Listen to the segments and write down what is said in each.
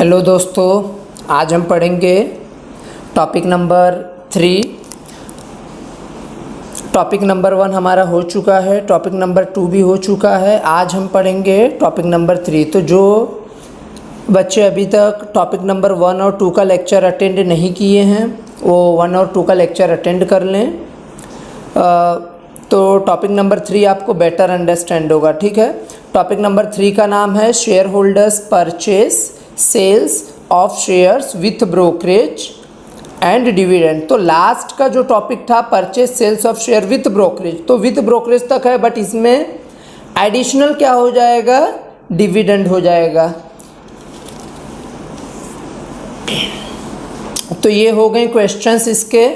Hello दोस्तों, आज हम पढ़ेंगे टॉपिक नंबर 3। टॉपिक नंबर 1 हमारा हो चुका है, टॉपिक नंबर 2 भी हो चुका है। आज हम पढ़ेंगे टॉपिक नंबर 3। तो जो बच्चे अभी तक टॉपिक नंबर 1 और 2 का लेक्चर अटेंड नहीं किए हैं वो 1 और 2 का लेक्चर अटेंड कर लें, तो टॉपिक नंबर 3 आपको बेटर अंडरस्टैंड होगा। ठीक है, टॉपिक नंबर 3 का नाम है shareholders purchase sales of shares with brokerage and dividend. तो लास्ट का जो टॉपिक था purchase sales of share with brokerage, तो विथ ब्रोकरेज तक है, बट इसमें एडिशनल क्या हो जाएगा, डिविडेंड हो जाएगा। तो ये हो गए क्वेश्चंस इसके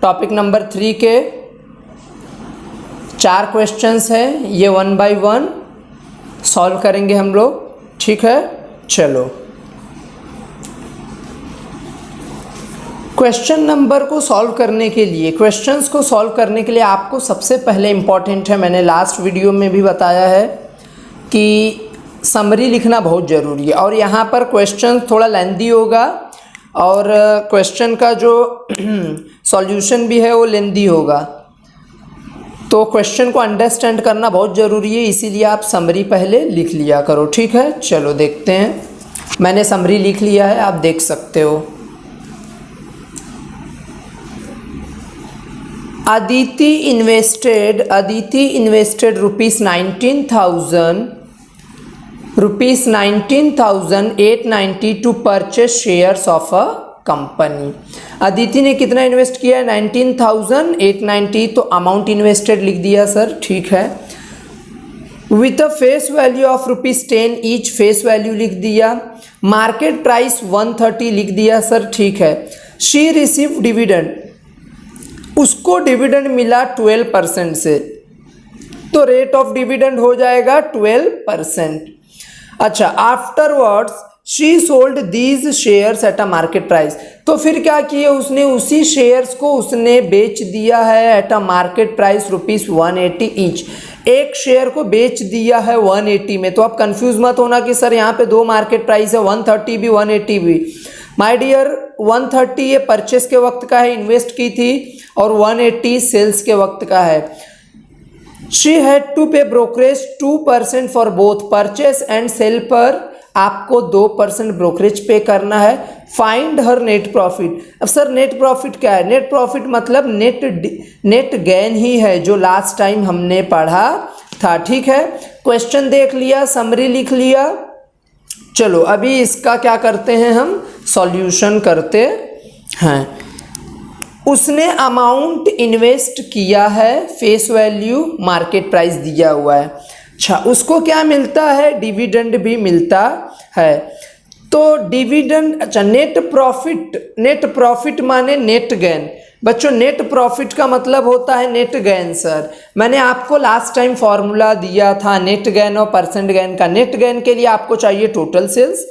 टॉपिक नंबर 3 के। 4 क्वेश्चंस हैं, ये 1 बाय 1 सॉल्व करेंगे हम लोग। ठीक है, चलो क्वेश्चन नंबर को सॉल्व करने के लिए, क्वेश्चंस को सॉल्व करने के लिए आपको सबसे पहले इम्पॉर्टेंट है, मैंने लास्ट वीडियो में भी बताया है कि समरी लिखना बहुत ज़रूरी है। और यहाँ पर क्वेश्चन थोड़ा लेंदी होगा और क्वेश्चन का जो सॉल्यूशन भी है वो लेंदी होगा, तो क्वेश्चन को अंडरस्टैंड करना बहुत ज़रूरी है, इसीलिए आप समरी पहले लिख लिया करो। ठीक है, चलो देखते हैं। मैंने समरी लिख लिया है, आप देख सकते हो। Aditi invested rupees 19,890 to purchase shares of a company. Aditi ने कितना इन्वेस्ट किया है, 19,890, तो अमाउंट इन्वेस्टेड लिख दिया सर। ठीक है, with a face value of ₹10 each, face value लिख दिया। मार्केट प्राइस 130 लिख दिया सर। ठीक है, शी रिसीव डिविडेंड, उसको डिविडेंड मिला 12% से, तो रेट ऑफ डिविडेंड हो जाएगा 12%। अच्छा, afterwards she sold these shares at a market price, तो फिर क्या किया उसने, उसी शेयर्स को उसने बेच दिया है eight a market price ₹180 each. एक शेयर को बेच दिया है 180 में। तो आप कंफ्यूज मत होना कि सर यहाँ पे 2 मार्केट प्राइस है, 130 भी 180 भी। माय डियर, 130 ये परचेस के वक्त का है, इन्वेस्ट की थी, और 180 सेल्स के वक्त का है। She had to pay brokerage 2% for both, purchase and sale पर आपको 2% ब्रोकरेज पे करना है। Find her net profit. अब सर नेट प्रॉफिट क्या है, नेट प्रॉफिट मतलब नेट गेन ही है, जो लास्ट टाइम हमने पढ़ा था। ठीक है, क्वेश्चन देख लिया, समरी लिख लिया। चलो अभी इसका क्या करते हैं, हम सॉल्यूशन करते हैं। उसने अमाउंट इन्वेस्ट किया है, फेस वैल्यू मार्केट प्राइस दिया हुआ है। अच्छा, उसको क्या मिलता है, डिविडेंड भी मिलता है। तो डिविडेंड, अच्छा नेट प्रॉफिट माने नेट गेन। बच्चों नेट प्रॉफिट का मतलब होता है नेट गेन। सर मैंने आपको लास्ट टाइम फॉर्मूला दिया था नेट गेन और परसेंट गेन का। नेट गेन के लिए आपको चाहिए total sales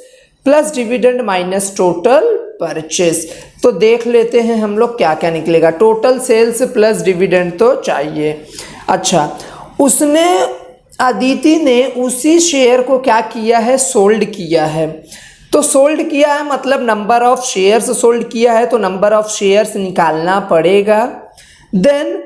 plus dividend minus total purchase. तो देख लेते हैं हम लोग क्या क्या निकलेगा। टोटल सेल्स प्लस डिविडेंड तो चाहिए। अच्छा, उसने, अदिति ने उसी शेयर को क्या किया है, सोल्ड किया है। तो सोल्ड किया है मतलब नंबर ऑफ शेयर्स सोल्ड किया है, तो नंबर ऑफ शेयर्स निकालना पड़ेगा। देन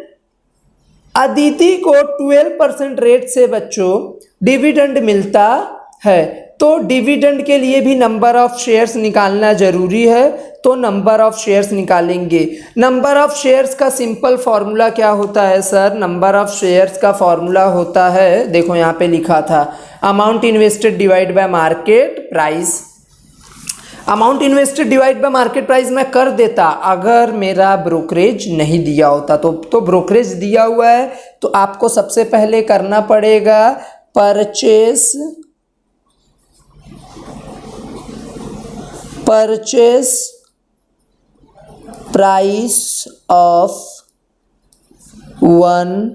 अदिति को 12% रेट से बच्चों डिविडेंड मिलता है, तो डिविडेंड के लिए भी नंबर ऑफ शेयर्स निकालना जरूरी है, तो नंबर ऑफ शेयर्स निकालेंगे। नंबर ऑफ शेयर्स का सिंपल फॉर्मूला क्या होता है सर, नंबर ऑफ शेयर्स का फॉर्मूला होता है, देखो यहाँ पे लिखा था, amount invested divide by market price. Amount invested divide by market price मैं कर देता अगर मेरा ब्रोकरेज नहीं दिया होता। तो ब्रोकरेज दिया हुआ है, तो आपको सबसे पहले करना पड़ेगा purchase price of 1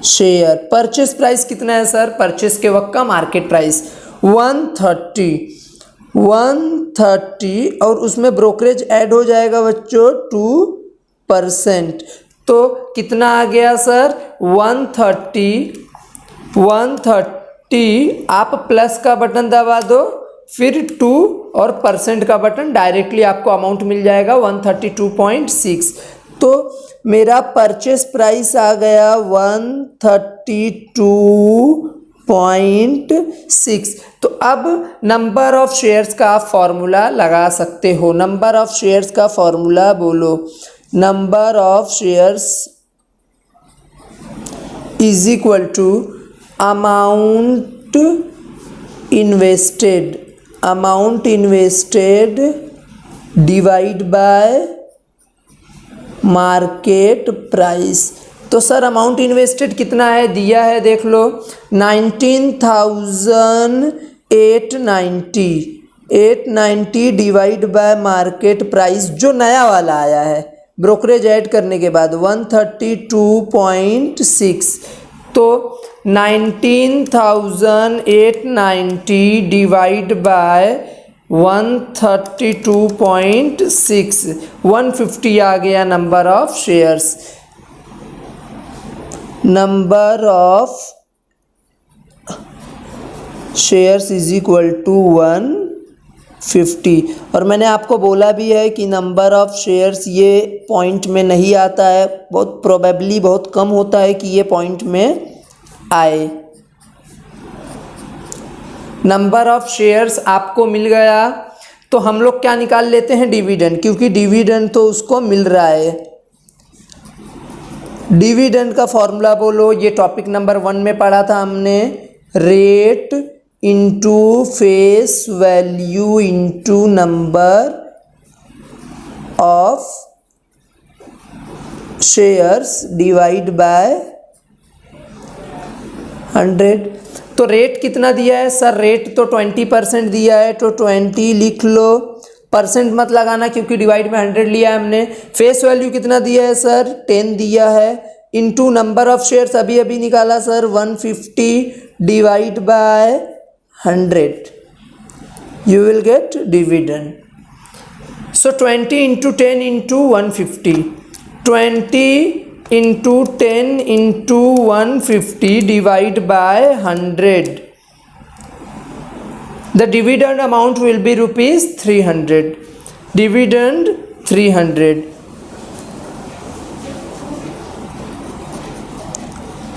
share. Purchase price कितना है सर, परचेस के वक्त का मार्केट प्राइस 130 और उसमें ब्रोकरेज ऐड हो जाएगा बच्चों 2%। तो कितना आ गया सर, 130 आप प्लस का बटन दबा दो, फिर 2 और परसेंट का बटन, डायरेक्टली आपको अमाउंट मिल जाएगा 132.6। तो मेरा परचेस प्राइस आ गया 132.6। तो अब नंबर ऑफ शेयर्स का आप फॉर्मूला लगा सकते हो। नंबर ऑफ शेयर्स का फॉर्मूला बोलो, number of shares is equal to amount invested divide by market price. तो सर अमाउंट इन्वेस्टेड कितना है, दिया है देख लो 19,890 डिवाइड बाय मार्केट प्राइस, जो नया वाला आया है ब्रोकरेज ऐड करने के बाद 132.6। तो 19,890 डिवाइड बाय 132.6, 150 आ गया number of shares. Number of shares is equal to 150। और मैंने आपको बोला भी है कि नंबर ऑफ शेयर्स ये पॉइंट में नहीं आता है, बहुत प्रोबेबली बहुत कम होता है कि ये पॉइंट में आए। नंबर ऑफ शेयर्स आपको मिल गया, तो हम लोग क्या निकाल लेते हैं, डिविडेंड, क्योंकि डिविडेंड तो उसको मिल रहा है। डिविडेंड का फॉर्मूला बोलो, ये टॉपिक नंबर 1 में पढ़ा था हमने, rate into face value into number of shares divide by 100। तो रेट कितना दिया है सर, रेट तो 20% दिया है, तो 20 लिख लो, परसेंट मत लगाना क्योंकि डिवाइड में 100 लिया है हमने। फेस वैल्यू कितना दिया है सर, 10 दिया है, इंटू नंबर ऑफ शेयर्स अभी अभी निकाला sir 150 divide by 100, you will get dividend. So 20 into 10 into 150, 20 into 10 into 150 divide by 100, the dividend amount will be rupees 300, dividend 300,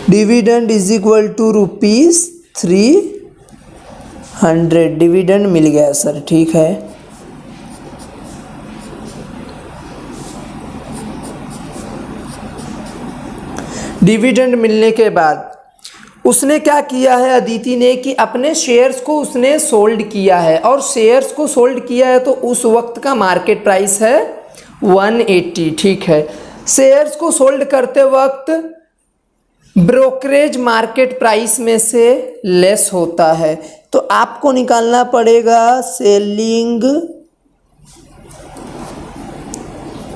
dividend is equal to rupees 300, dividend मिल गया sir, ठीक है। Dividend मिलने के बाद उसने क्या किया है अदिति ने कि अपने शेयर्स को उसने सोल्ड किया है, और शेयर्स को सोल्ड किया है तो उस वक्त का मार्केट प्राइस है 180, ठीक है। शेयर्स को सोल्ड करते वक्त ब्रोकरेज मार्केट प्राइस में से लेस होता है, तो आपको निकालना पड़ेगा selling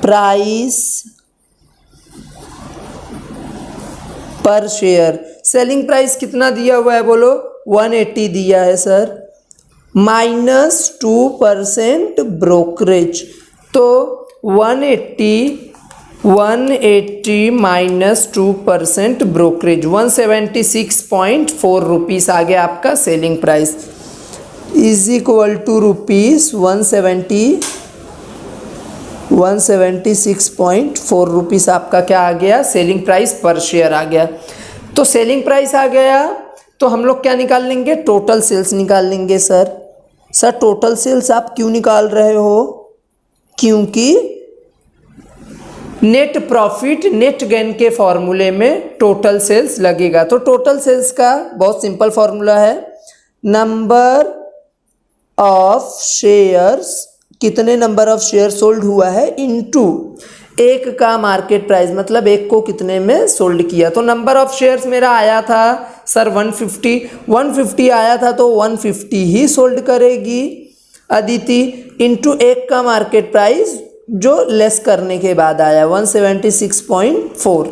price per share. Selling price कितना दिया हुआ है बोलो, 180 दिया है सर, -2% ब्रोकरेज, तो 180 माइनस 2% ब्रोकरेज, 176.4 रुपीज़ आ गया आपका selling price, is equal to rupees 176.4 rupees आपका क्या आ गया, सेलिंग प्राइस पर शेयर आ गया। तो सेलिंग प्राइस आ गया, तो हम लोग क्या निकाल लेंगे, टोटल सेल्स निकाल लेंगे सर। सर टोटल सेल्स आप क्यों निकाल रहे हो, क्योंकि नेट प्रॉफिट नेट गेन के फॉर्मूले में टोटल सेल्स लगेगा। तो टोटल सेल्स का बहुत सिंपल फॉर्मूला है, नंबर ऑफ शेयर्स, कितने नंबर ऑफ शेयर सोल्ड हुआ है, इनटू एक का मार्केट प्राइस, मतलब एक को कितने में सोल्ड किया। तो नंबर ऑफ शेयर्स मेरा आया था सर 150 आया था, तो 150 ही सोल्ड करेगी अदिति, इनटू एक का मार्केट प्राइस जो लेस करने के बाद आया 176.4।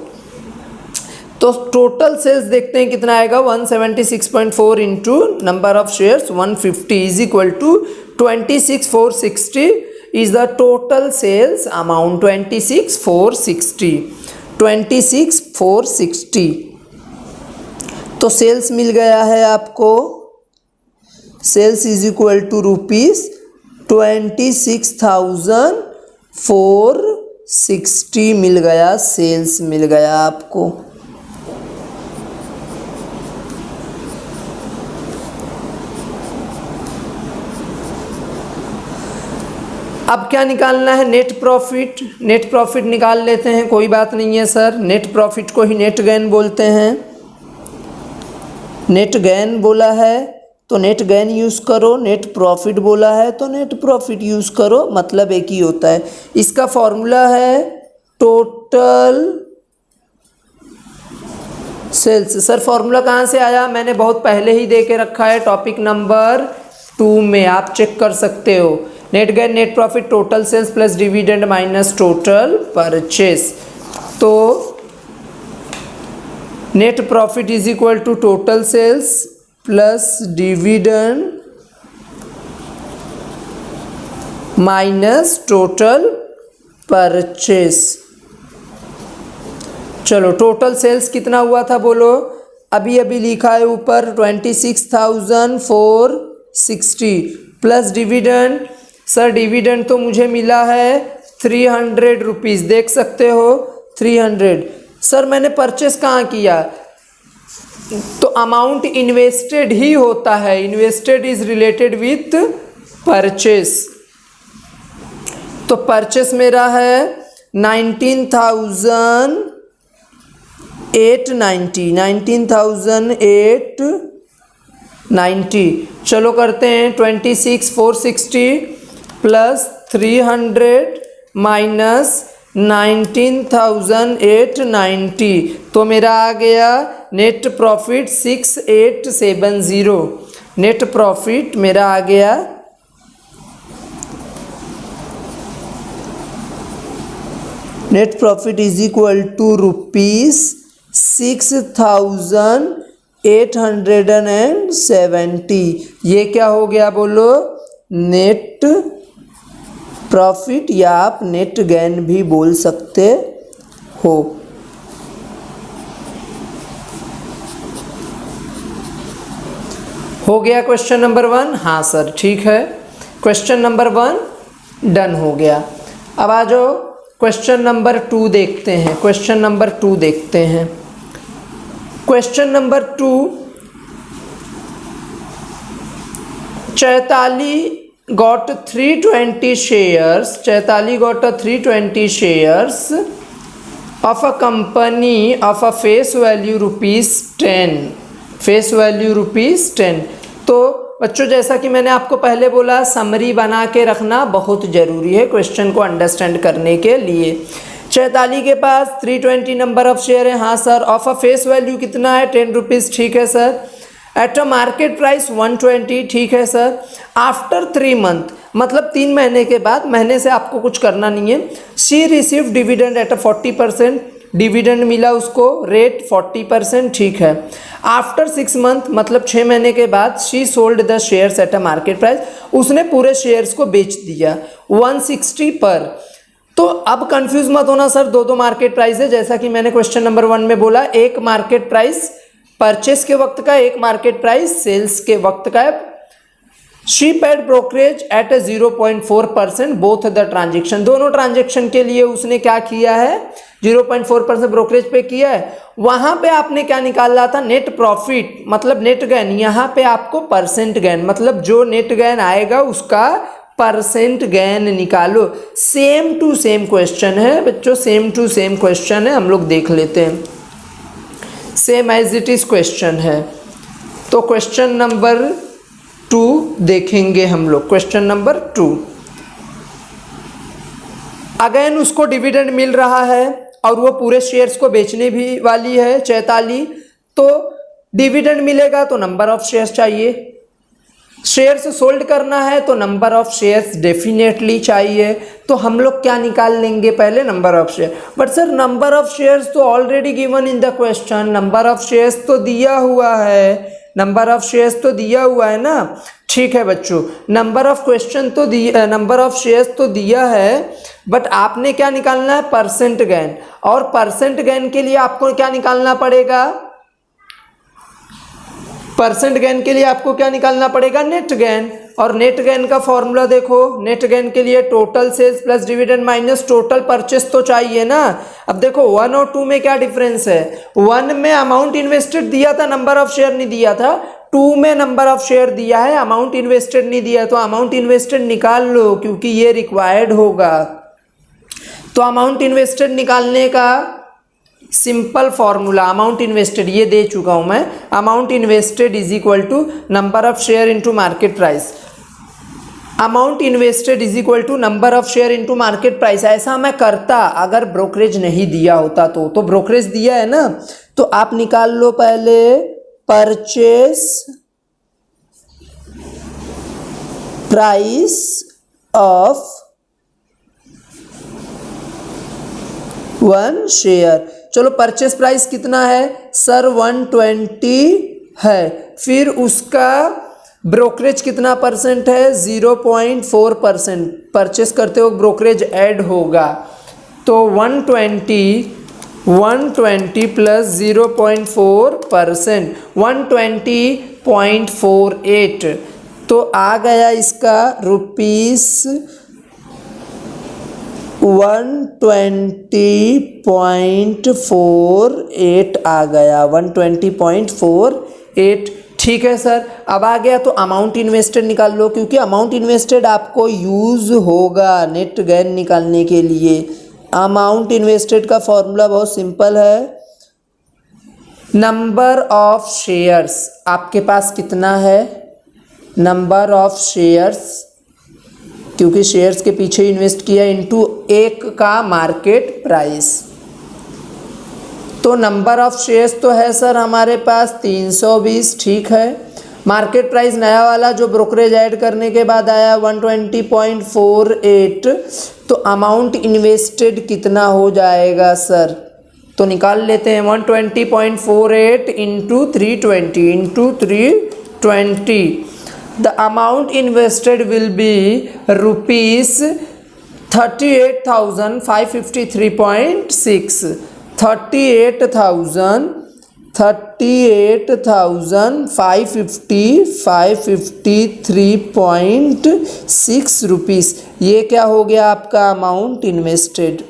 तो टोटल सेल्स देखते हैं कितना आएगा, 176.4 into number of shares 150 is equal to 26,460 is the total sales amount, 26,460। तो सेल्स मिल गया है आपको, sales is equal to rupees 26,460 मिल गया, सेल्स मिल गया आपको। अब क्या निकालना है? Net profit. नेट प्रॉफिट निकाल लेते हैं, कोई बात नहीं है सर, नेट प्रॉफिट को ही नेट गेन बोलते हैं। नेट गेन बोला है तो नेट गेन यूज़ करो, नेट प्रॉफिट बोला है तो नेट प्रॉफिट यूज़ करो, मतलब एक ही होता है। इसका फॉर्मूला है टोटल सेल्स। सर फॉर्मूला कहाँ से आया? मैंने बहुत पहले ही दे के रखा है टॉपिक नंबर 2 में, आप चेक कर सकते हो। Net gain net profit total sales plus dividend minus total purchase. तो net profit is equal to total sales plus dividend minus total purchase. चलो टोटल सेल्स कितना हुआ था बोलो? अभी अभी लिखा है ऊपर 26,460 प्लस डिविडेंड। सर डिविडेंड तो मुझे मिला है 300 रुपीज़, देख सकते हो 300। सर मैंने परचेस कहाँ किया? तो अमाउंट इन्वेस्टेड ही होता है, invested is related with purchase. तो परचेस मेरा है 19,890। चलो करते हैं 26,460 प्लस 300 माइनस 19,890, तो मेरा आ गया नेट प्रॉफिट 6870। नेट प्रॉफिट मेरा आ गया net profit is equal to ₹6,870। ये क्या हो गया बोलो? नेट प्रॉफिट, या आप नेट गेन भी बोल सकते हो। हो गया क्वेश्चन नंबर 1? हाँ सर ठीक है, क्वेश्चन नंबर 1 डन हो गया। अब आ जाओ क्वेश्चन नंबर 2 देखते हैं। क्वेश्चन नंबर 2 देखते हैं। Question number 2, Chaitali got 320 shares. Chaitali got a 320 shares of a company of a face value ₹10. face value ₹10। तो बच्चों जैसा कि मैंने आपको पहले बोला, समरी बना के रखना बहुत ज़रूरी है क्वेश्चन को अंडरस्टैंड करने के लिए। चैताली के पास 320 नंबर ऑफ शेयर है। हाँ sir. Of a face value कितना है? 10 रुपीज़। ठीक है sir. Eight a market price 120। ठीक है सर। आफ्टर 3 मंथ, मतलब 3 महीने के बाद, महीने से आपको कुछ करना नहीं है। She receive dividend at a 40%, dividend मिला उसको, रेट 40%। ठीक है। आफ्टर 6 मंथ, मतलब 6 महीने के बाद, she sold the shares at a market price, उसने पूरे शेयर्स को बेच दिया 160 पर। तो अब कंफ्यूज मत होना सर, दो मार्केट प्राइस है, जैसा कि मैंने क्वेश्चन नंबर 1 में बोला। एक मार्केट प्राइस परचेस के वक्त का, एक मार्केट प्राइस सेल्स के वक्त का है। She paid brokerage at 0.4%, both the transaction, दोनों ट्रांजेक्शन के लिए उसने क्या किया है? 0.4% ब्रोकरेज पे किया है। वहां पे आपने क्या निकाला था? नेट प्रॉफिट, मतलब नेट गेन। यहाँ पे आपको परसेंट गेन, मतलब जो नेट गेन आएगा उसका परसेंट गेन निकालो। सेम टू सेम क्वेश्चन है बच्चों, सेम टू सेम क्वेश्चन है, हम लोग देख लेते हैं। Same as it is question है। तो क्वेश्चन नंबर 2 देखेंगे हम लोग। क्वेश्चन नंबर 2, अगेन उसको डिविडेंड मिल रहा है और वो पूरे शेयर्स को बेचने भी वाली है चैताली। तो डिविडेंड मिलेगा तो नंबर ऑफ शेयर्स चाहिए, शेयर्स सोल्ड करना है तो नंबर ऑफ शेयर्स डेफिनेटली चाहिए। तो हम लोग क्या निकाल लेंगे? पहले number of share. But sir number of shares तो already given in the question, number of shares तो दिया हुआ है, नंबर ऑफ शेयर्स तो दिया हुआ है ना। ठीक है बच्चों, नंबर ऑफ क्वेश्चन तो दिया, नंबर ऑफ शेयर्स तो दिया है, बट आपने क्या निकालना है? Percent gain. और परसेंट गेन के लिए आपको क्या निकालना पड़ेगा? परसेंट गेन के लिए आपको क्या निकालना पड़ेगा? Net gain. और नेट गेन का फॉर्मूला देखो, नेट गेन के लिए total sales plus dividend minus total purchase तो चाहिए ना। अब देखो 1 और 2 में क्या डिफरेंस है, 1 में अमाउंट इन्वेस्टेड दिया था, नंबर ऑफ शेयर नहीं दिया था, 2 में नंबर ऑफ शेयर दिया है, अमाउंट इन्वेस्टेड नहीं दिया, तो अमाउंट इन्वेस्टेड निकाल लो क्योंकि ये रिक्वायर्ड होगा। तो अमाउंट इन्वेस्टेड निकालने का सिंपल फॉर्मूला, अमाउंट इन्वेस्टेड ये दे चुका हूं मैं, amount invested is equal to number of share into market price. Amount invested is equal to number of share into market price. ऐसा मैं करता अगर ब्रोकरेज नहीं दिया होता तो ब्रोकरेज दिया है ना, तो आप निकाल लो पहले परचेस प्राइस ऑफ 1 शेयर। चलो परचेस प्राइस कितना है सर 120 है, फिर उसका ब्रोकरेज कितना परसेंट है 0.4%, परचेस करते हो ब्रोकरेज ऐड होगा, तो 120 प्लस 0.4% 120.48, तो आ गया इसका ₹120.48 आ गया, 120.48। ठीक है सर, अब आ गया तो अमाउंट इन्वेस्टेड निकाल लो, क्योंकि अमाउंट इन्वेस्टेड आपको यूज होगा नेट गेन निकालने के लिए। अमाउंट इन्वेस्टेड का फॉर्मूला बहुत सिंपल है, नंबर ऑफ शेयर्स आपके पास कितना है, नंबर ऑफ शेयर्स, क्योंकि शेयर्स के पीछे इन्वेस्ट किया, इनटू 1 का मार्केट प्राइस। तो नंबर ऑफ शेयर्स तो है सर हमारे पास 320, ठीक है। मार्केट प्राइस नया वाला जो ब्रोकरेज ऐड करने के बाद आया 120.48, तो अमाउंट इन्वेस्टेड कितना हो जाएगा सर, तो निकाल लेते हैं 120.48 into 320 the amount invested will be ₹38,553.6, 38,553.6 rupees. ये क्या हो गया आपका अमाउंट इन्वेस्टेड।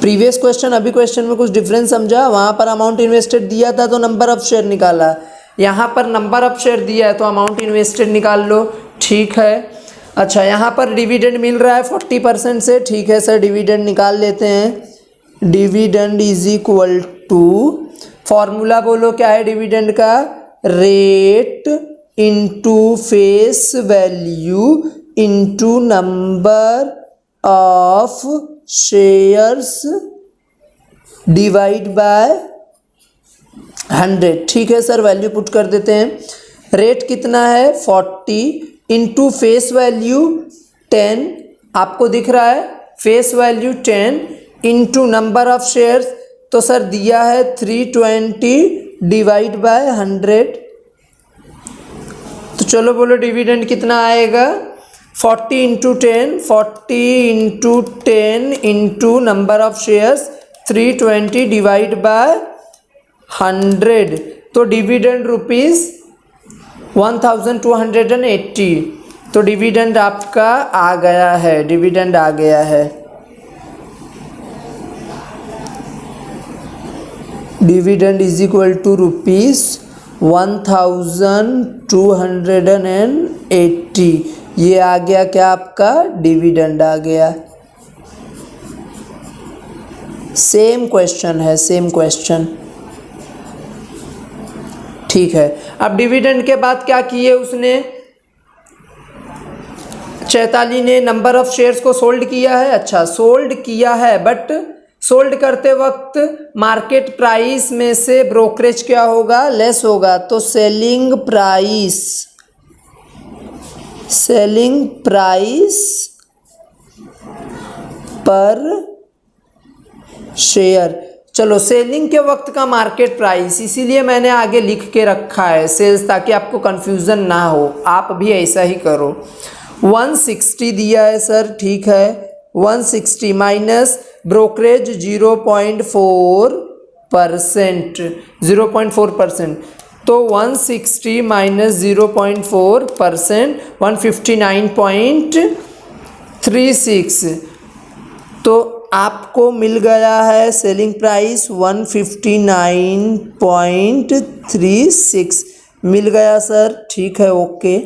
प्रीवियस क्वेश्चन अभी क्वेश्चन में कुछ डिफरेंस समझा, वहां पर अमाउंट इन्वेस्टेड दिया था तो नंबर ऑफ शेयर निकाला, यहाँ पर नंबर ऑफ शेयर दिया है तो अमाउंट इन्वेस्टेड निकाल लो, ठीक है। अच्छा, यहाँ पर डिविडेंड मिल रहा है 40% से, ठीक है सर, डिविडेंड निकाल लेते हैं। Dividend is equal to, formula बोलो क्या है डिविडेंड का, rate into face value into number of shares divide by 100, ठीक है सर। वैल्यू पुट कर देते हैं, रेट कितना है 40 इंटू फेस वैल्यू 10, आपको दिख रहा है face value 10 into number of shares, तो सर दिया है 320 डिवाइड बाय 100, तो चलो बोलो डिविडेंड कितना आएगा 40 into 10 into number of shares 320 divide by 100, तो डिविडेंड ₹1280, तो डिविडेंड आपका आ गया है, डिविडेंड आ गया है। डिविडेंड इज इक्वल टू ₹1280, ये आ गया क्या आपका डिविडेंड आ गया। सेम क्वेश्चन है, सेम क्वेश्चन, ठीक है। अब डिविडेंड के बाद क्या किए उसने, चैताली ने नंबर ऑफ शेयर्स को सोल्ड किया है। अच्छा, सोल्ड किया है, बट सोल्ड करते वक्त मार्केट प्राइस में से ब्रोकरेज क्या होगा, लेस होगा, तो सेलिंग प्राइस पर शेयर। चलो, सेलिंग के वक्त का मार्केट प्राइस, इसीलिए मैंने आगे लिख के रखा है सेल्स, ताकि आपको कंफ्यूजन ना हो, आप भी ऐसा ही करो। 160 दिया है सर, ठीक है, 160 माइनस ब्रोकरेज 0.4%, तो 160 माइनस 0.4%, 159.36। तो आपको मिल गया है सेलिंग प्राइस 159.36 मिल गया सर। ठीक है, ओके।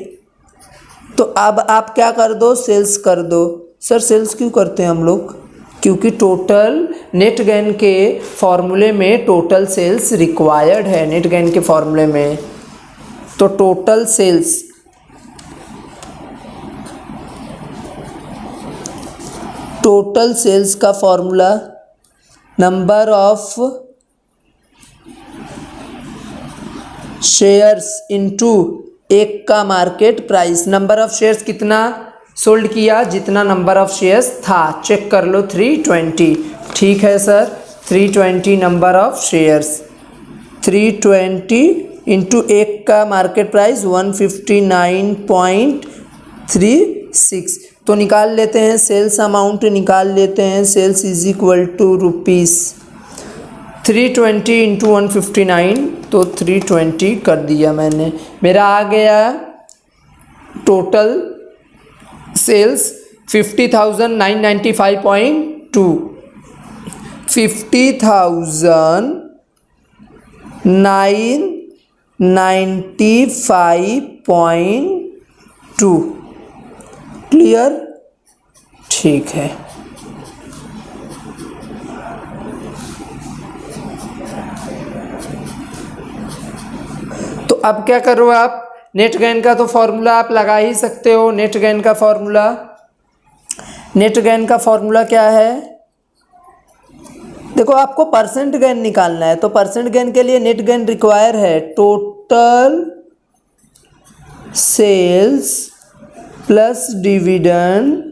तो अब आप क्या कर दो, सेल्स कर दो। सर सेल्स क्यों करते हैं हम लोग? क्योंकि टोटल नेट गेन के फॉर्मूले में टोटल सेल्स रिक्वायर्ड है, नेट गेन के फॉर्मूले में। तो टोटल सेल्स का formula number of shares into एक का market price. Number of shares कितना सोल्ड किया? जितना नंबर ऑफ शेयर्स था। चेक कर लो, 320। ठीक है sir, 320 number of shares, 320 into एक का मार्केट प्राइस 159.36। तो निकाल लेते हैं सेल्स अमाउंट, निकाल लेते हैं। Sales is equal to rupees 320 into 159, तो 320 कर दिया मैंने। मेरा आ गया टोटल सेल्स 50,995.2, 50,995.2। क्लियर? ठीक है। तो अब क्या करो आप, नेट गेन का तो फॉर्मूला आप लगा ही सकते हो। नेट गेन का फॉर्मूला क्या है? देखो, आपको परसेंट गेन निकालना है, तो परसेंट गेन के लिए नेट गेन रिक्वायर है total sales plus dividend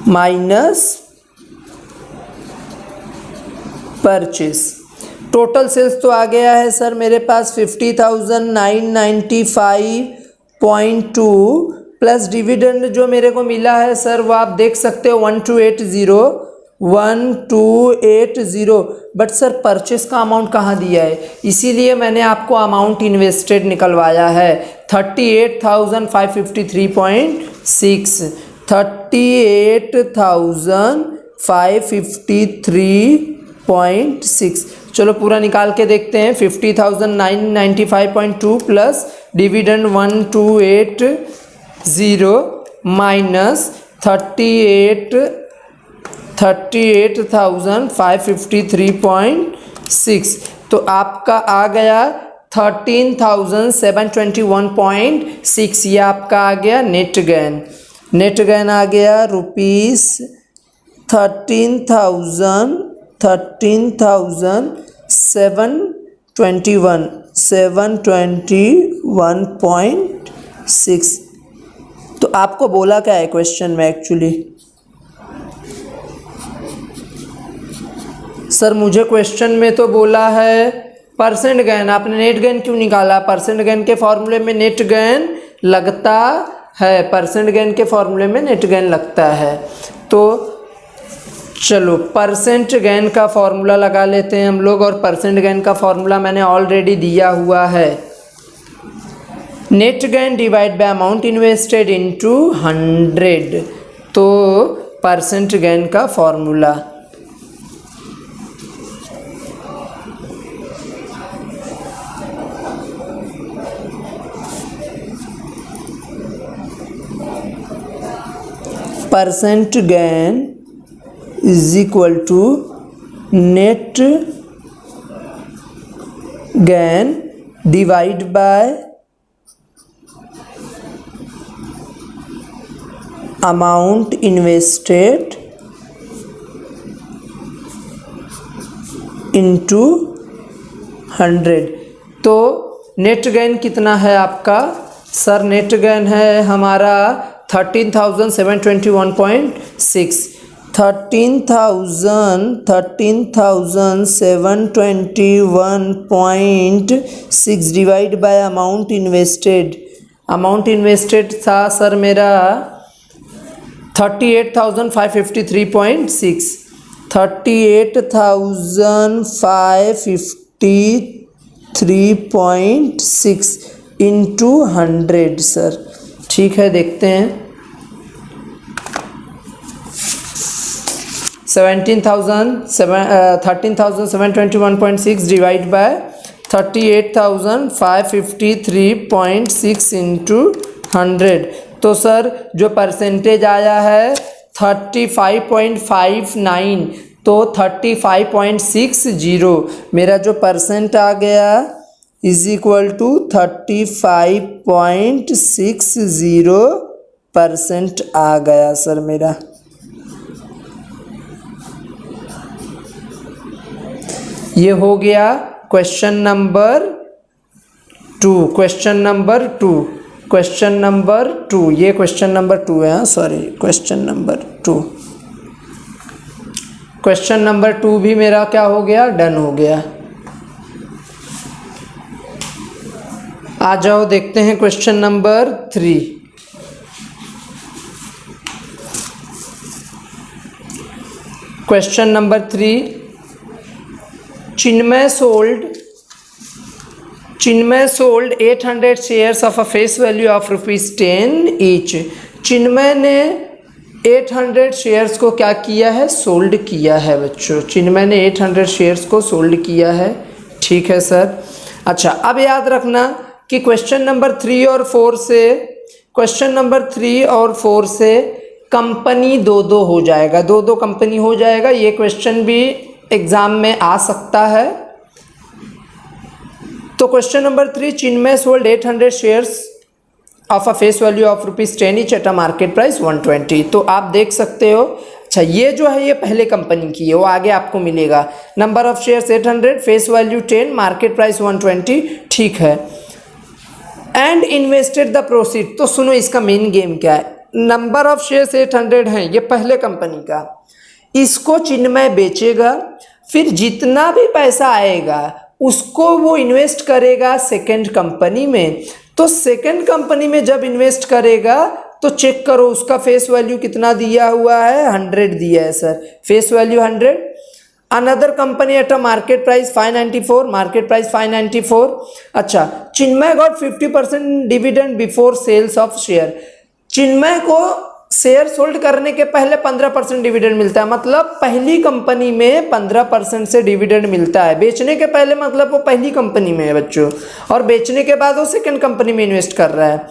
minus purchase. Total sales तो आ गया है सर मेरे पास 50,995.2 प्लस डिविडेंड जो मेरे को मिला है सर, वो आप देख सकते हो 1280। बट सर परचेस का अमाउंट कहाँ दिया है? इसीलिए मैंने आपको अमाउंट इन्वेस्टेड निकलवाया है 38,553.6, 38,553.6। चलो पूरा निकाल के देखते हैं। 50,995.2 प्लस डिविडेंड 1280 माइनस 38,553.6, तो आपका आ गया 13,721.6। ये आपका आ गया नेट गेन। नेट गेन आ गया रुपीज़ 13,721.6। तो आपको बोला क्या है क्वेश्चन में एक्चुअली? सर मुझे क्वेश्चन में तो बोला है परसेंट गेन। आपने नेट गेन क्यों निकाला? परसेंट गेन के फॉर्मूले में नेट गेन लगता है, परसेंट गेन के फॉर्मूले में नेट गेन लगता है। तो चलो परसेंट गेन का फॉर्मूला लगा लेते हैं हम लोग, और परसेंट गेन का फॉर्मूला मैंने ऑलरेडी दिया हुआ है। Net gain divide by amount invested into 100। तो परसेंट गेन का formula percent gain is equal to net gain divide by amount invested into 100। तो नेट गेन कितना है आपका? सर नेट गेन है हमारा 13,721.6। 13,721.6 divide by amount invested. Amount invested था sir मेरा 38,553.6। 38,553 43.6 इंटू 100 सर। ठीक है, देखते हैं। 13,721.6 डिवाइड बाय 38,553.6 इंटू 100। तो सर जो परसेंटेज आया है 35.59, तो 35.60 मेरा जो परसेंट आ गया इज इक्वल टू 35.60% आ गया सर मेरा। ये हो गया question number 2। Question number 2, question number 2, ये क्वेश्चन नंबर 2 है, sorry, question number 2। Question number 2 भी मेरा क्या हो गया, डन हो गया। आ जाओ देखते हैं question number 3। Question number 3, Chinmay sold 800 shares of a face value of ₹10 each। चिन्मय ने 800 शेयर्स को क्या किया है, सोल्ड किया है बच्चों। चिन्मय ने 800 शेयर्स को सोल्ड किया है। ठीक है सर। अच्छा, अब याद रखना कि क्वेश्चन नंबर 3 और 4 से, क्वेश्चन नंबर 3 और 4 से कंपनी दो हो जाएगा, दो कंपनी हो जाएगा। ये क्वेश्चन भी एग्जाम में आ सकता है। तो question number 3, Chinmay sold 800 shares of a face value of ₹10 each eight a market price 120। तो आप देख सकते हो। अच्छा, ये जो है ये पहले कंपनी की है, वो आगे आपको मिलेगा। Number of shares 800, face value 10, market price 120। ठीक है। And invested the proceed. तो सुनो इसका मेन गेम क्या है। नंबर ऑफ शेयर्स 800 हैं, ये पहले कंपनी का। इसको चिन्मय बेचेगा, फिर जितना भी पैसा आएगा उसको वो इन्वेस्ट करेगा सेकंड कंपनी में। तो सेकंड कंपनी में जब इन्वेस्ट करेगा तो चेक करो उसका फेस वैल्यू कितना दिया हुआ है, 100 दिया है sir, face value 100। Another company at a market price 594, market price 594। अच्छा, Chinmay got 50% dividend before sales of share. Chinmay को शेयर सोल्ड करने के पहले 15% डिविडेंड मिलता है, मतलब पहली कंपनी में 15% से डिविडेंड मिलता है। बेचने के पहले मतलब वो पहली कंपनी में है बच्चों, और बेचने के बाद वो सेकंड कंपनी में इन्वेस्ट कर रहा है।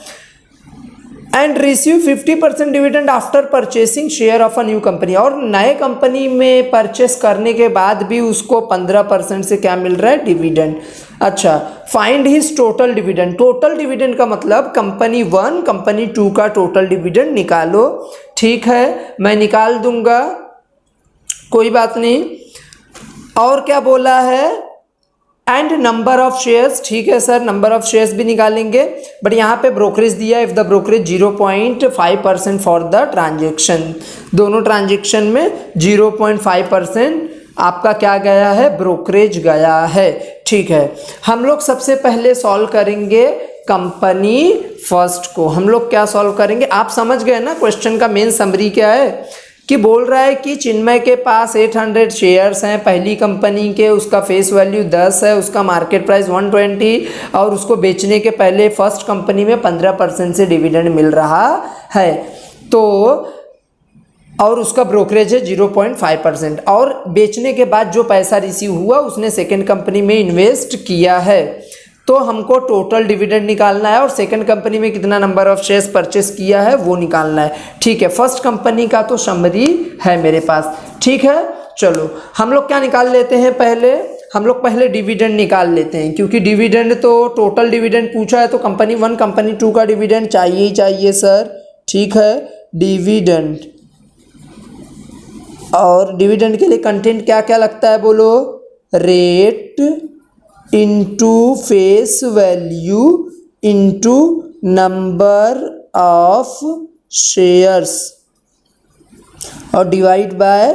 And receive 50% dividend after purchasing share of a new company. और नए कंपनी में परचेस करने के बाद भी उसको 15% से क्या मिल रहा है, डिविडेंड। अच्छा, find his total dividend. Total dividend का मतलब कंपनी 1 कंपनी 2 का टोटल डिविडेंड निकालो। ठीक है, मैं निकाल दूंगा, कोई बात नहीं। और क्या बोला है, एंड नंबर ऑफ शेयर्स। ठीक है सर, नंबर ऑफ शेयर्स भी निकालेंगे, बट यहाँ पे ब्रोकरेज दिया है, if the brokerage 0.5% for the transaction. दोनों ट्रांजेक्शन में 0.5% आपका क्या गया है, ब्रोकरेज गया है। ठीक है, हम लोग सबसे पहले सॉल्व करेंगे कंपनी फर्स्ट को। हम लोग क्या सॉल्व करेंगे, आप समझ गए ना क्वेश्चन का मेन समरी क्या है, कि बोल रहा है कि चिन्मय के पास 800 शेयर्स हैं पहली कंपनी के, उसका फेस वैल्यू 10 है, उसका मार्केट प्राइस 120, और उसको बेचने के पहले फर्स्ट कंपनी में 15% से डिविडेंड मिल रहा है। तो और उसका ब्रोकरेज है 0.5%, और बेचने के बाद जो पैसा रिसीव हुआ उसने सेकेंड कंपनी में इन्वेस्ट किया है। तो हमको टोटल डिविडेंड निकालना है और सेकंड कंपनी में कितना नंबर ऑफ शेयर्स परचेस किया है वो निकालना है। ठीक है, फर्स्ट कंपनी का तो समरी है मेरे पास। ठीक है, चलो हम लोग क्या निकाल लेते हैं, हम लोग पहले डिविडेंड निकाल लेते हैं, क्योंकि डिविडेंड तो टोटल डिविडेंड पूछा है तो कंपनी 1 कंपनी 2 का डिविडेंड चाहिए ही चाहिए सर। ठीक है, डिविडेंड, और डिविडेंड के लिए कंटेंट क्या क्या लगता है बोलो, rate into face value into number of shares और डिवाइड बाय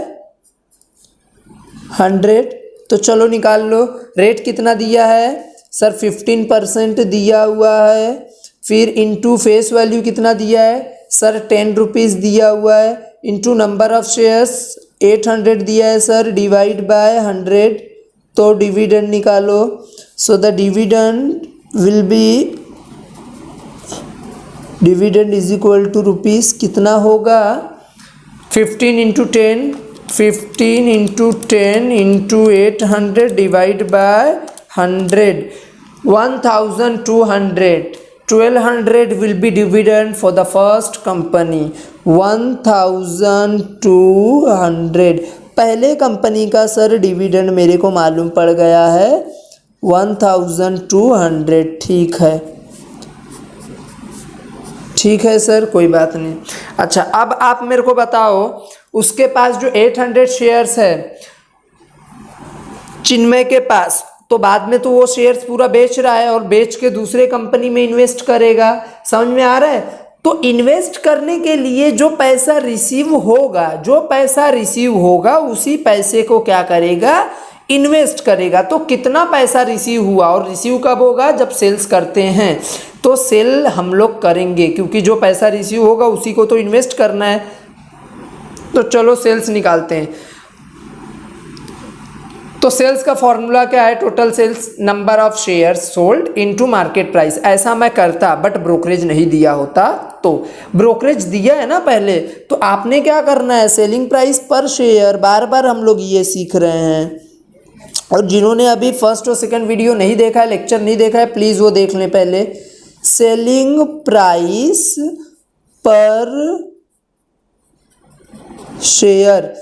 100। तो चलो निकाल लो, रेट कितना दिया है सर, 15% दिया हुआ है। फिर इंटू फेस वैल्यू कितना दिया है सर, 10 रुपीज़ दिया हुआ है, इंटू नंबर ऑफ शेयर्स 800 दिया है सर, डिवाइड बाय 100। तो डिविडेंड निकालो। So the dividend will be, dividend is equal to rupees कितना होगा 15 into 10, 15 into 10 into 800 divide by 100, 1200, 1200 will be dividend for the first company, 1200। पहले कंपनी का sir dividend मेरे को मालूम पड़ गया है 1200। ठीक है सर, कोई बात नहीं। अच्छा, अब आप मेरे को बताओ, उसके पास जो 800 शेयर्स है चिन्मय के पास, तो बाद में तो वो शेयर्स पूरा बेच रहा है और बेच के दूसरे कंपनी में इन्वेस्ट करेगा। समझ में आ रहा है? तो इन्वेस्ट करने के लिए जो पैसा रिसीव होगा उसी पैसे को क्या करेगा, इन्वेस्ट करेगा। तो कितना पैसा रिसीव हुआ, और रिसीव कब होगा, जब सेल्स करते हैं। तो सेल हम लोग करेंगे क्योंकि जो पैसा रिसीव होगा उसी को तो इन्वेस्ट करना है। तो चलो सेल्स निकालते हैं। तो सेल्स का फॉर्मूला क्या है, total sales number of shares sold into market price. ऐसा मैं करता बट ब्रोकरेज नहीं दिया होता, तो ब्रोकरेज दिया है ना पहले, तो आपने क्या करना है, सेलिंग प्राइस पर शेयर। बार बार हम लोग ये सीख रहे हैं, और जिन्होंने अभी फर्स्ट और सेकंड वीडियो नहीं देखा है, लेक्चर नहीं देखा है, प्लीज़ वो देख लें पहले। Selling price per share,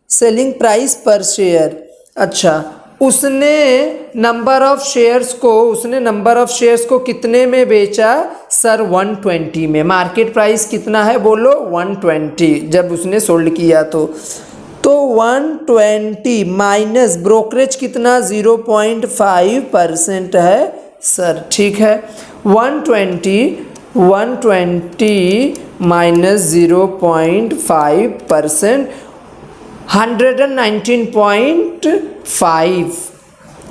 selling price per share. अच्छा, उसने नंबर ऑफ शेयर्स को कितने में बेचा सर, 120 में। मार्केट प्राइस कितना है बोलो, 120 जब उसने सोल्ड किया तो 120 माइनस ब्रोकरेज कितना, 0.5% है सर। ठीक है, 120 माइनस 0.5%,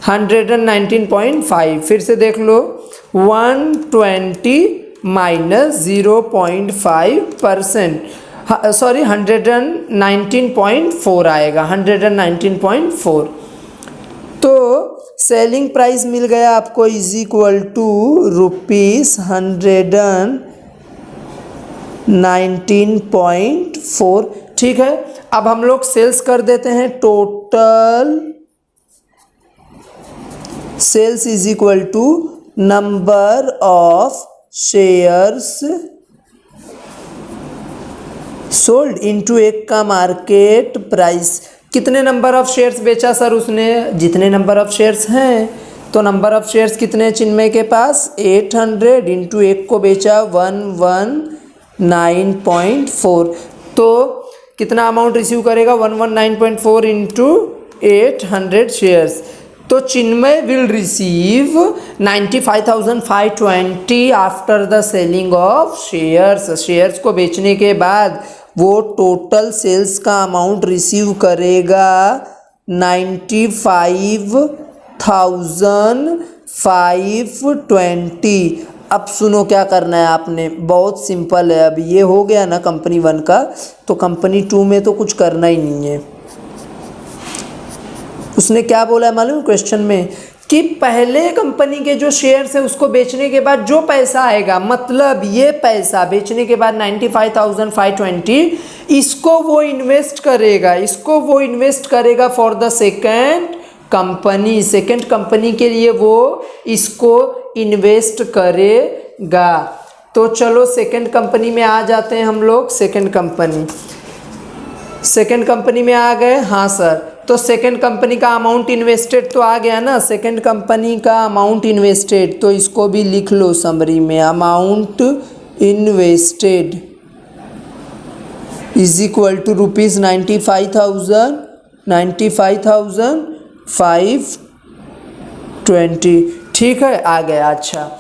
119.5। फिर से देख लो, 120 माइनस 0.5%, सॉरी 119.4 आएगा, 119.4। तो सेलिंग प्राइस मिल गया आपको इज इक्वल टू ₹119.4। ठीक है, अब हम लोग सेल्स कर देते हैं। Total sales is equal to number of shares sold into एक का मार्केट प्राइस। कितने नंबर ऑफ शेयर्स बेचा सर उसने, जितने नंबर ऑफ शेयर्स हैं। तो नंबर ऑफ शेयर्स कितने चिन्मय के पास, 800 इंटू एक को बेचा 119.4। तो कितना अमाउंट रिसीव करेगा, 119.4 इंटू 800 शेयर्स। तो Chinmay will receive 95,520 after the selling of shares. Shares को बेचने के बाद वो टोटल सेल्स का अमाउंट रिसीव करेगा 95,520। अब सुनो क्या करना है आपने, बहुत सिंपल है। अब ये हो गया ना कंपनी 1 का, तो कंपनी 2 में तो कुछ करना ही नहीं है। उसने क्या बोला है मालूम क्वेश्चन में, कि पहले कंपनी के जो शेयर्स है उसको बेचने के बाद जो पैसा आएगा, मतलब ये पैसा बेचने के बाद 95,520, इसको वो इन्वेस्ट करेगा for the second company. Second company के लिए वो इसको इन्वेस्ट करेगा। तो चलो सेकेंड कंपनी में आ जाते हैं हम लोग। सेकेंड कंपनी में आ गए, हाँ सर। तो सेकेंड कंपनी का अमाउंट इन्वेस्टेड तो आ गया ना, सेकेंड कंपनी का अमाउंट इन्वेस्टेड, तो इसको भी लिख लो समरी में, amount invested is equal to ₹95,520। ठीक है, आ गया। अच्छा,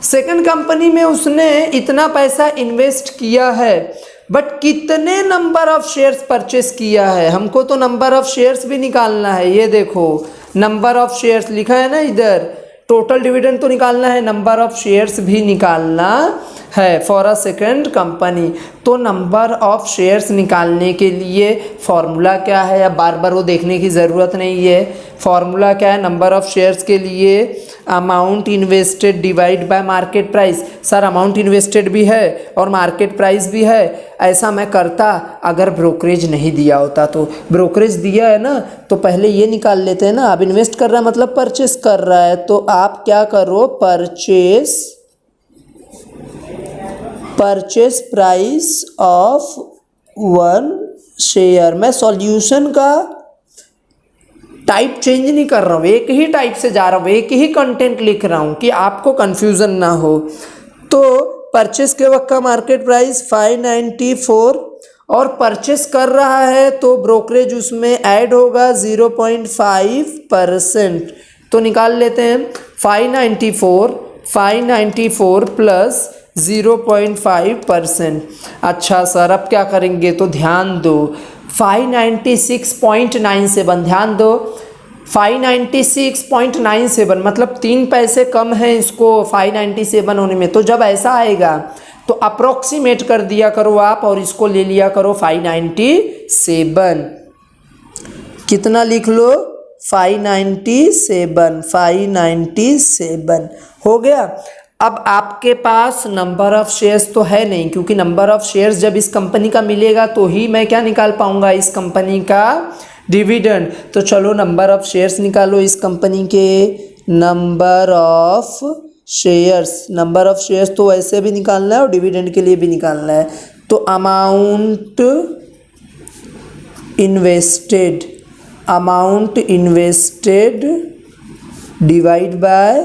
सेकेंड कंपनी में उसने इतना पैसा इन्वेस्ट किया है, बट कितने नंबर ऑफ शेयर्स परचेस किया है, हमको तो नंबर ऑफ शेयर्स भी निकालना है। ये देखो नंबर ऑफ शेयर्स लिखा है ना इधर, टोटल डिविडेंड तो निकालना है, नंबर ऑफ शेयर्स भी निकालना है फॉर अ सेकंड कंपनी। तो नंबर ऑफ शेयर्स निकालने के लिए फॉर्मूला क्या है, अब बार बार वो देखने की ज़रूरत नहीं है। फॉर्मूला क्या है नंबर ऑफ शेयर्स के लिए, amount invested divide by market price. Sir amount invested भी है और मार्केट प्राइस भी है, ऐसा मैं करता अगर ब्रोकरेज नहीं दिया होता। तो ब्रोकरेज दिया है ना, तो पहले ये निकाल लेते हैं ना। अब इन्वेस्ट कर रहा है मतलब परचेस कर रहा है, तो आप क्या करो, परचेस प्राइस ऑफ 1 शेयर। मैं सॉल्यूशन का टाइप चेंज नहीं कर रहा हूँ, एक ही टाइप से जा रहा हूँ, एक ही कंटेंट लिख रहा हूँ कि आपको कंफ्यूजन ना हो। तो परचेस के वक्त का मार्केट प्राइस 594 और परचेस कर रहा है तो ब्रोकरेज उसमें ऐड होगा 0.5%। तो निकाल लेते हैं 594 प्लस 0.5%। अच्छा सर अब क्या करेंगे, तो ध्यान दो 596.97, ध्यान दो 596.97 मतलब 3 पैसे कम है इसको 597 होने में। तो जब ऐसा आएगा तो अप्रोक्सीमेट कर दिया करो आप और इसको ले लिया करो 597। कितना लिख लो, 597 हो गया। अब आपके पास नंबर ऑफ शेयर्स तो है नहीं, क्योंकि नंबर ऑफ शेयर्स जब इस कंपनी का मिलेगा तो ही मैं क्या निकाल पाऊंगा, इस कंपनी का डिविडेंड। तो चलो नंबर ऑफ शेयर्स निकालो इस कंपनी के। नंबर ऑफ शेयर्स तो वैसे भी निकालना है और डिविडेंड के लिए भी निकालना है। तो amount invested divide by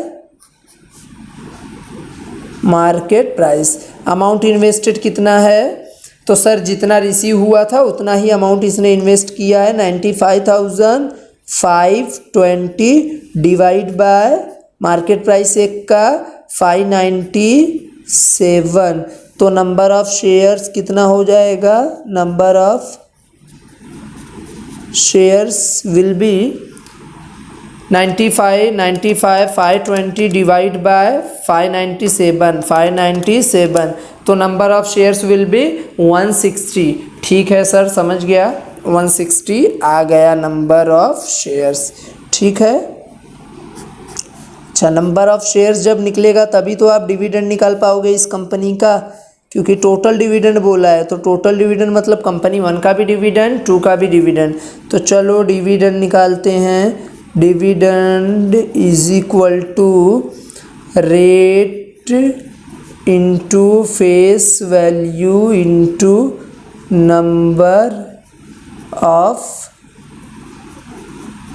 market price. Amount invested कितना है, तो सर जितना रिसीव हुआ था उतना ही अमाउंट इसने इन्वेस्ट किया है 95,520 डिवाइड बाय मार्केट प्राइस एक का 597। तो नंबर ऑफ शेयर्स कितना हो जाएगा, number of shares will be 520 divide by 597। तो number of shares will be 160। ठीक है सर समझ गया, 160 आ गया नंबर ऑफ शेयर्स। ठीक है, अच्छा नंबर ऑफ शेयर्स जब निकलेगा तभी तो आप डिविडेंड निकाल पाओगे इस कंपनी का, क्योंकि टोटल डिविडेंड बोला है। तो टोटल डिविडेंड मतलब कंपनी 1 का भी डिविडेंड, 2 का भी डिविडेंड। तो चलो डिविडेंड निकालते हैं। Dividend is equal to rate into face value into number of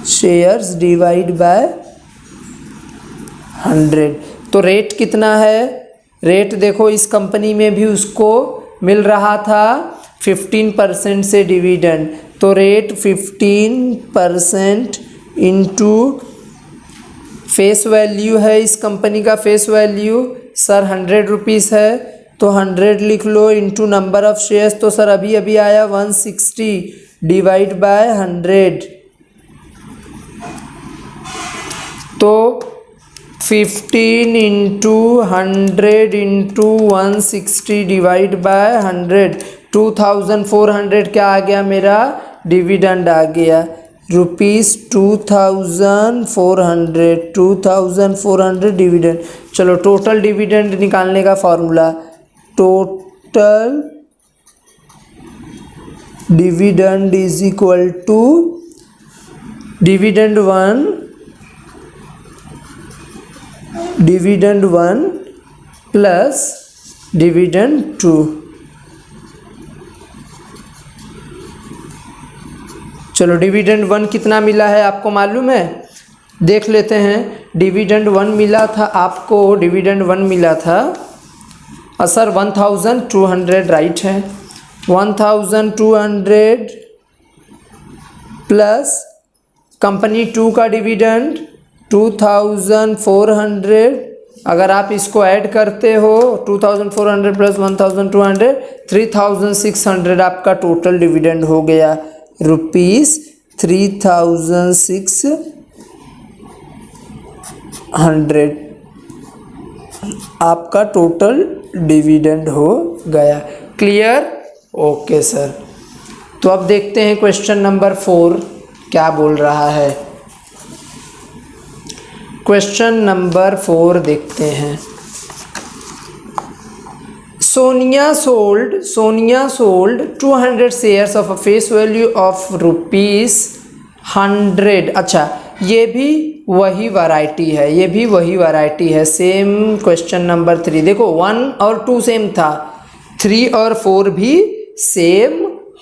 shares divide by 100। तो रेट कितना है, रेट देखो इस कंपनी में भी उसको मिल रहा था 15% से डिविडेंड। तो रेट 15% इंटू फेस वैल्यू है इस कंपनी का, फेस वैल्यू सर 100 रुपीज़ है तो 100 लिख लो इंटू नंबर ऑफ शेयर्स। तो सर अभी अभी आया 160 डिवाइड बाय 100। तो 15 इंटू 100 इंटू 160 डिवाइड बाय 100, 2400 क्या आ गया मेरा, डिविडेंड आ गया ₹2400 डिविडेंड। चलो टोटल डिविडेंड निकालने का formula, total dividend is equal to dividend 1 plus dividend 2। चलो डिविडेंड 1 कितना मिला है आपको मालूम है, देख लेते हैं। डिविडेंड 1 मिला था आपको, डिविडेंड 1 मिला था सर 1200 राइट है। 1200 प्लस कंपनी 2 का डिविडेंड 2400। अगर आप इसको ऐड करते हो 2400 प्लस 1200 3600 आपका टोटल डिविडेंड हो गया ₹3600। आपका टोटल डिविडेंड हो गया। क्लियर? Okay sir. तो अब देखते हैं क्वेश्चन नंबर 4 क्या बोल रहा है। क्वेश्चन नंबर 4 देखते हैं। Sonia sold 200 shares of a face value of ₹100। अच्छा, ये भी वही वैरायटी है, ये भी वही वैरायटी है। सेम क्वेश्चन नंबर 3 देखो, 1 और 2 सेम था, 3 और 4 भी सेम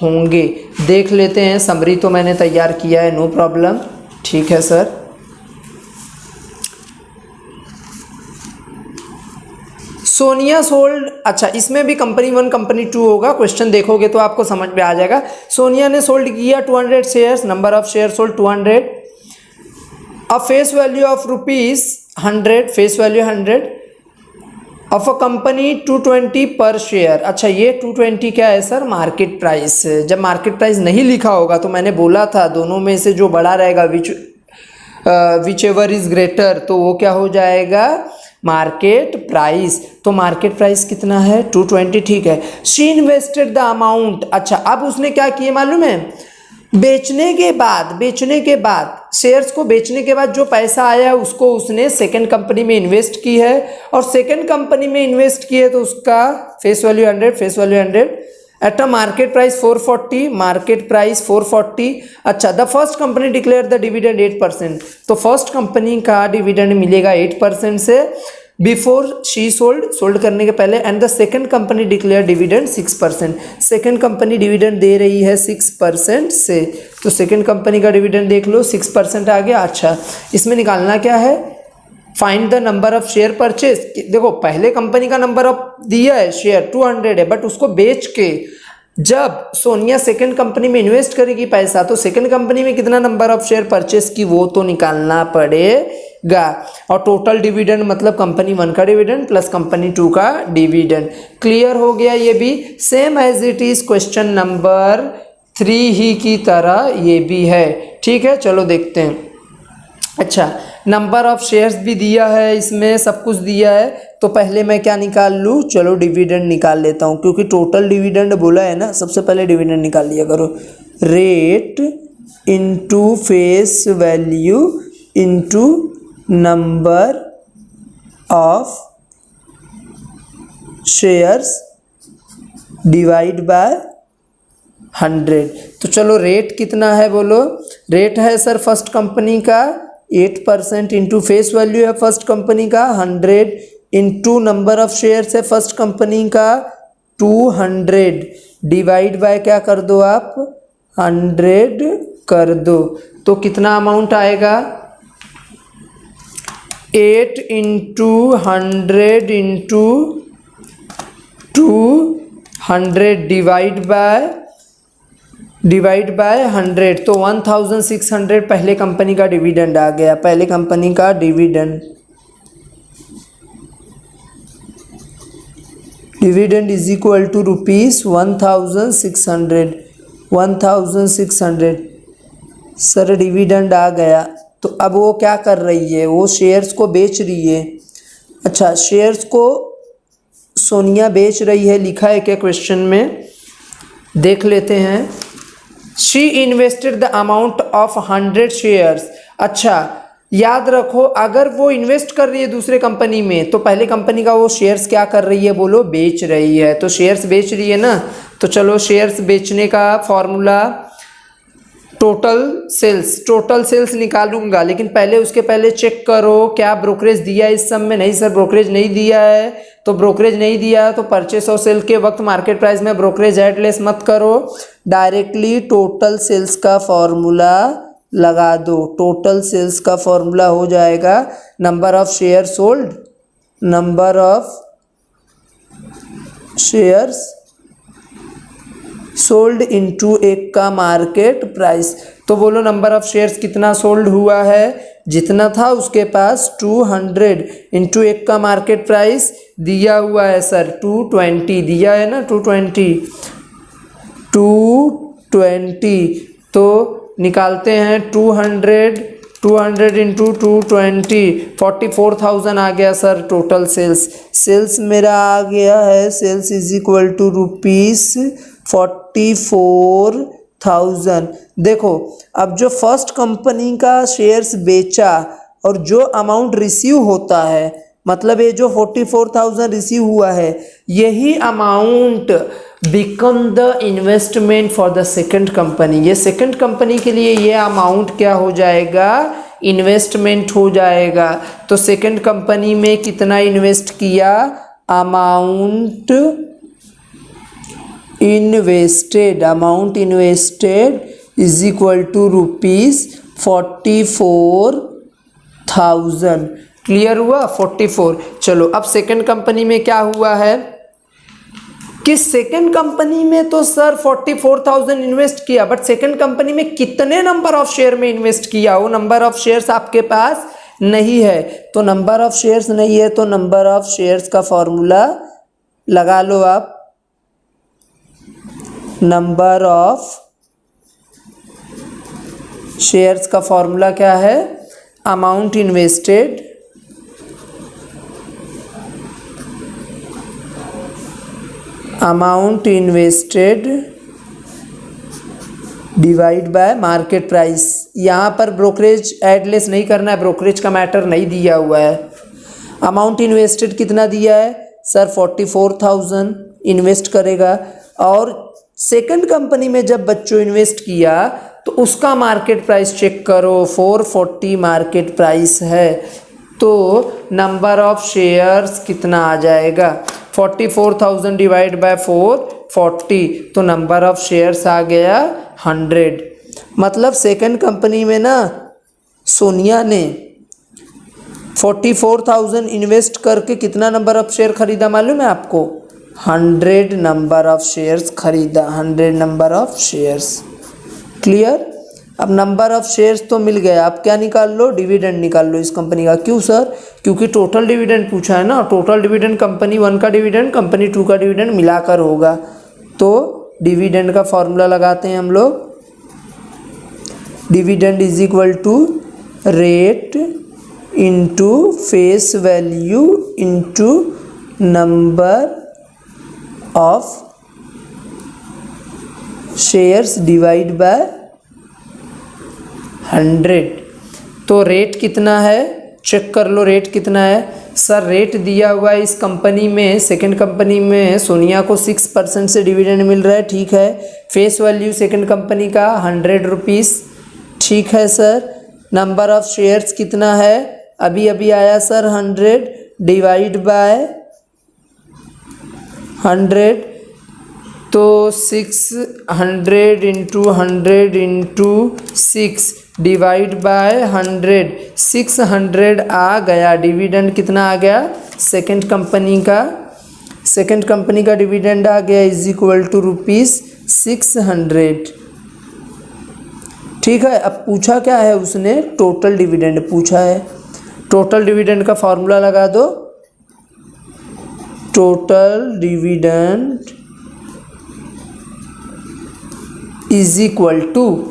होंगे। देख लेते हैं, समरी तो मैंने तैयार किया है, नो प्रॉब्लम। ठीक है सर। सोनिया सोल्ड, अच्छा इसमें भी कंपनी 1 कंपनी 2 होगा, क्वेश्चन देखोगे तो आपको समझ में आ जाएगा। सोनिया ने सोल्ड किया 200 shares, number of share sold 200, a face value of ₹100, face value 100 of a company 220 पर शेयर। अच्छा, ये 220 क्या है सर? Market price. जब मार्केट प्राइस नहीं लिखा होगा तो मैंने बोला था दोनों में से जो बड़ा रहेगा, विच एवर इज ग्रेटर, तो वो क्या हो जाएगा? Market price. तो मार्केट प्राइस कितना है? 220। ठीक है। She invested the amount. अच्छा, अब उसने क्या किया मालूम है? बेचने के बाद शेयर्स को बेचने के बाद जो पैसा आया उसको उसने सेकंड कंपनी में इन्वेस्ट की है, और सेकंड कंपनी में इन्वेस्ट की है तो उसका face value 100 eight a market price 440, market price 440। अच्छा, the first company declare the dividend 8%, तो फर्स्ट कंपनी का डिविडेंड मिलेगा 8% से, बिफोर शी सोल्ड करने के पहले, and the second company declare dividend 6%, second company dividend दे रही है 6% से, तो सेकंड कंपनी का डिविडेंड देख लो 6% आ गया। अच्छा, इसमें निकालना क्या है? Find the number of share purchase. देखो, पहले कंपनी का नंबर ऑफ दिया है, शेयर 200 है, बट उसको बेच के जब सोनिया सेकंड कंपनी में इन्वेस्ट करेगी पैसा, तो सेकंड कंपनी में कितना नंबर ऑफ शेयर परचेज की वो तो निकालना पड़ेगा। और टोटल डिविडेंड मतलब कंपनी 1 का डिविडेंड प्लस कंपनी 2 का डिविडेंड। क्लियर हो गया? ये भी same as it is question number 3 ही की तरह ये भी है। ठीक है, चलो देखते हैं। अच्छा, नंबर ऑफ शेयर्स भी दिया है, इसमें सब कुछ दिया है, तो पहले मैं क्या निकाल लूँ? चलो डिविडेंड निकाल लेता हूँ, क्योंकि टोटल डिविडेंड बोला है ना, सबसे पहले डिविडेंड निकाल लिया करो। Rate into face value into number of shares divide by 100। तो चलो रेट कितना है बोलो? रेट है सर फर्स्ट कंपनी का 8% इंटू फेस वैल्यू है फर्स्ट कंपनी का 100 इंटू नंबर ऑफ शेयर्स है फर्स्ट कंपनी का 200 डिवाइड बाय क्या कर दो आप? 100 कर दो। तो कितना अमाउंट आएगा? 8 इंटू 100 इंटू 200 डिवाइड बाय 100, तो 1600 पहले कंपनी का डिविडेंड आ गया। पहले कंपनी का dividend is equal to ₹1600। Sir dividend आ गया, तो अब वो क्या कर रही है? वो शेयर्स को बेच रही है। अच्छा, शेयर्स को सोनिया बेच रही है, लिखा है क्या क्वेश्चन में? देख लेते हैं। She invested the amount of 100 shares. अच्छा, याद रखो, अगर वो इन्वेस्ट कर रही है दूसरे कंपनी में, तो पहले कंपनी का वो शेयर्स क्या कर रही है बोलो? बेच रही है। तो शेयर्स बेच रही है ना, तो चलो शेयर्स बेचने का फॉर्मूला टोटल सेल्स निकालूंगा, लेकिन पहले उसके पहले चेक करो क्या ब्रोकरेज दिया है इस सब में? नहीं सर, ब्रोकरेज नहीं दिया है। तो ब्रोकरेज नहीं दिया तो परचेस और सेल के वक्त मार्केट प्राइस में ब्रोकरेज ऐड लेस मत करो, डायरेक्टली टोटल सेल्स का फॉर्मूला लगा दो। टोटल सेल्स का फॉर्मूला हो जाएगा number of share sold, number of shares sold into एक का मार्केट प्राइस। तो बोलो नंबर ऑफ शेयर्स कितना सोल्ड हुआ है? जितना था उसके पास 200 इंटू एक का मार्केट प्राइस दिया हुआ है सर 220 दिया है ना, 220 तो निकालते हैं 200 200 इंटू 220 44,000 आ गया सर टोटल सेल्स। सेल्स मेरा आ गया है, सेल्स इज इक्वल टू ₹44,000। देखो अब जो फर्स्ट कंपनी का शेयर्स बेचा और जो अमाउंट रिसीव होता है, मतलब ये जो 44,000 रिसीव हुआ है, यही amount become the investment for the second company. ये सेकंड कंपनी के लिए ये अमाउंट क्या हो जाएगा, इन्वेस्टमेंट हो जाएगा। तो सेकंड कंपनी में कितना इन्वेस्ट किया, amount invested is equal to ₹44,000। Clear हुआ 44। चलो अब सेकंड कंपनी में क्या हुआ है कि सेकंड कंपनी में तो सर 44,000 इन्वेस्ट किया, बट सेकंड कंपनी में कितने नंबर ऑफ शेयर में इन्वेस्ट किया, वो नंबर ऑफ शेयर्स आपके पास नहीं है। तो नंबर ऑफ शेयर्स नहीं है तो नंबर ऑफ शेयर्स का फॉर्मूला लगा लो आप। नंबर ऑफ शेयर्स का फॉर्मूला क्या है, amount invested divide by market price. यहाँ पर ब्रोकरेज एडलेस नहीं करना है, ब्रोकरेज का मैटर नहीं दिया हुआ है। अमाउंट इन्वेस्टेड कितना दिया है सर, 44,000 इन्वेस्ट करेगा। और सेकंड कंपनी में जब बच्चों इन्वेस्ट किया तो उसका मार्केट प्राइस चेक करो, 440 मार्केट प्राइस है। तो नंबर ऑफ शेयर्स कितना आ जाएगा, 44,000 डिवाइड बाय 440, तो नंबर ऑफ शेयर्स आ गया 100। मतलब सेकंड कंपनी में ना सोनिया ने 44,000 इन्वेस्ट करके कितना नंबर ऑफ शेयर खरीदा मालूम है आपको, 100 नंबर ऑफ शेयर्स खरीदा, 100 नंबर ऑफ शेयर्स। क्लियर। अब नंबर ऑफ शेयर्स तो मिल गया, अब क्या निकाल लो, डिविडेंड निकाल लो इस कंपनी का। क्यों सर, क्योंकि टोटल डिविडेंड पूछा है ना, टोटल डिविडेंड कंपनी 1 का डिविडेंड कंपनी 2 का डिविडेंड मिलाकर होगा। तो डिविडेंड का फॉर्मूला लगाते हैं हम लोग, dividend is equal to rate into face value into number of shares divide by 100। तो रेट कितना है चेक कर लो, रेट कितना है सर, रेट दिया हुआ है इस कंपनी में, सेकंड कंपनी में सोनिया को 6% से डिविडेंड मिल रहा है, ठीक है। फेस वैल्यू सेकंड कंपनी का 100 रुपीज़, ठीक है सर। नंबर ऑफ शेयर्स कितना है, अभी अभी आया सर 100 डिवाइड बाय 100, तो 600 इंटू 100 इंटू 6 डिवाइड बाय 100, 600 आ गया। डिविडेंड कितना आ गया सेकंड कंपनी का डिविडेंड आ गया इज इक्वल टू ₹600। ठीक है। अब पूछा क्या है उसने, टोटल डिविडेंड पूछा है। टोटल डिविडेंड का फॉर्मूला लगा दो, total dividend is equal to,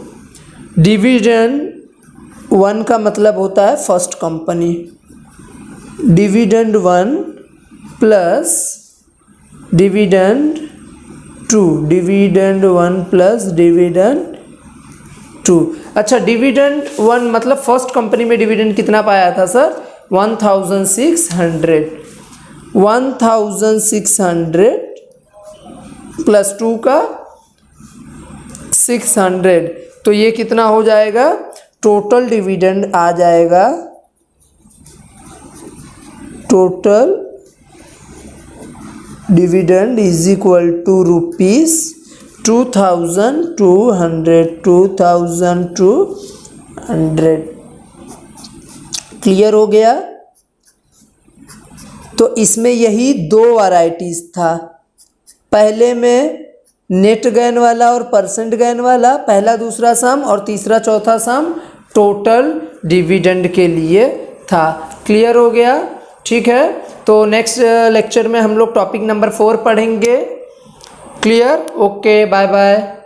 dividend 1 का मतलब होता है first company, dividend 1 plus dividend 2, dividend 1 plus dividend 2। अच्छा, डिविडेंड 1 मतलब फर्स्ट कंपनी में डिविडेंड कितना पाया था सर, 1600, 1600 प्लस 2 का 600, तो ये कितना हो जाएगा, टोटल डिविडेंड आ जाएगा, total dividend is equal to ₹2200। Clear हो गया। तो इसमें यही 2 वैरायटीज था, पहले में नेट गेन वाला और परसेंट गेन वाला, पहला दूसरा सम, और तीसरा चौथा सम टोटल डिविडेंड के लिए था। क्लियर हो गया, ठीक है। तो नेक्स्ट लेक्चर में हम लोग टॉपिक नंबर 4 पढ़ेंगे। Clear, okay, bye bye.